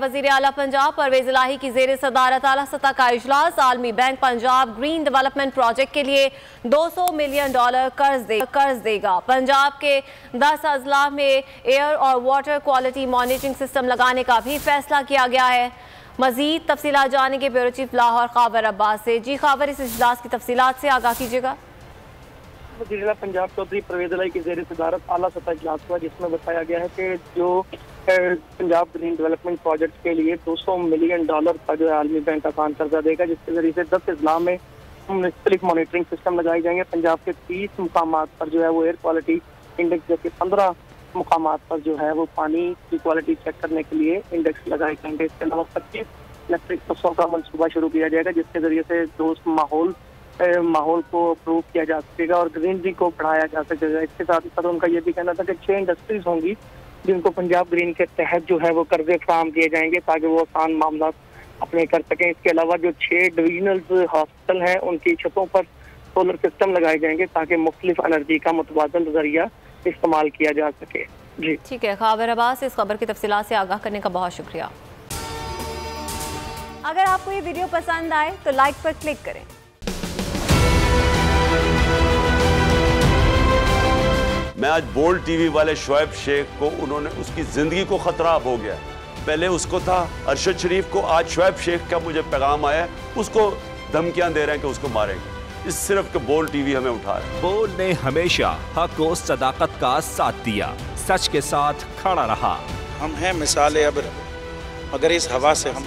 वज़ीर आला पंजाब परवेज इलाही की ज़ेर सदारत आला सतह का इजलास। आलमी bank Punjab green development project के लिए $200 मिलियन कर्ज देगा। पंजाब के 10 अजला में एयर और वाटर क्वालिटी मॉनिटरिंग सिस्टम लगाने का भी फैसला किया गया है। मजीद तफसीलात जानेंगे ब्यूरो चीफ लाहौर खावर अब्बास से। जी खावर, इस इजलास की तफसीलात से आगाह कीजिएगा। वज़ीर आला पंजाब चौधरी परवेज इलाही की ज़ेर सदारत आला सतह इजलास हुआ, जिसमें बताया गया है कि जो पंजाब ग्रीन डेवलपमेंट प्रोजेक्ट के लिए $200 मिलियन का जो है आलमी बैंक आसान कर्जा देगा, जिसके जरिए से 10 अजला में मुख्तलिफ मॉनिटरिंग सिस्टम लगाए जाएंगे। पंजाब के 30 मुकामात पर जो है वो एयर क्वालिटी इंडेक्स, जबकि 15 मुकामात पर जो है वो पानी की क्वालिटी चेक करने के लिए इंडेक्स लगाए जाएंगे। इसके अलावा 25 इलेक्ट्रिक बसों का मनसूबा शुरू किया जाएगा, जिसके जरिए से दोस्त माहौल को अप्रूव किया जा सकेगा और ग्रीनरी को बढ़ाया जा सकेगा। इसके साथ ही साथ उनका ये भी कहना था कि 6 इंडस्ट्रीज होंगी जिनको पंजाब ग्रीन के तहत जो है वो कर्जे फराहम किए जाएंगे ताकि वो आसान मामला अपने कर सकें। इसके अलावा जो 6 डिविजनल हॉस्पिटल हैं उनकी छतों पर सोलर सिस्टम लगाए जाएंगे ताकि मुख्तलिफ एनर्जी का मुतबादल जरिया इस्तेमाल किया जा सके। जी ठीक है खावर अब्बास, इस खबर की तफसीलात से आगाह करने का बहुत शुक्रिया। अगर आपको ये वीडियो पसंद आए तो लाइक पर क्लिक करें। मैं आज बोल्ड टीवी वाले शोएब शेख को, उन्होंने उसकी जिंदगी को खतरा अब हो गया। पहले उसको था अरशद शरीफ को, आज शोएब शेख का मुझे पैगाम आया, उसको धमकियां दे रहे हैं कि उसको मारेंगे। इस सिर्फ के बोल्ड टीवी हमें उठा रहा है। बोल्ड ने हमेशा हक और सदाकत का साथ दिया, सच के साथ खड़ा रहा। हम हैं मिसाल अब्र, मगर इस हवा से हम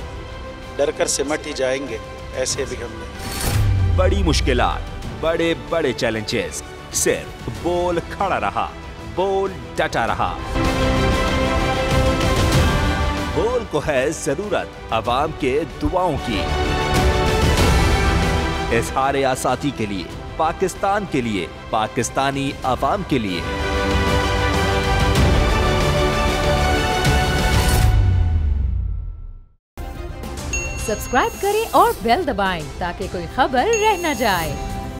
डर कर सिमट ही जाएंगे, ऐसे भी हमने। बड़ी मुश्किलात, बड़े बड़े चैलेंजेस, सिर्फ बोल खड़ा रहा, बोल डटा रहा। बोल को है जरूरत अवाम के दुआओं की। इजहार आसाती के लिए, पाकिस्तान के लिए, पाकिस्तानी अवाम के लिए। सब्सक्राइब करें और बेल दबाएं ताकि कोई खबर रह न जाए।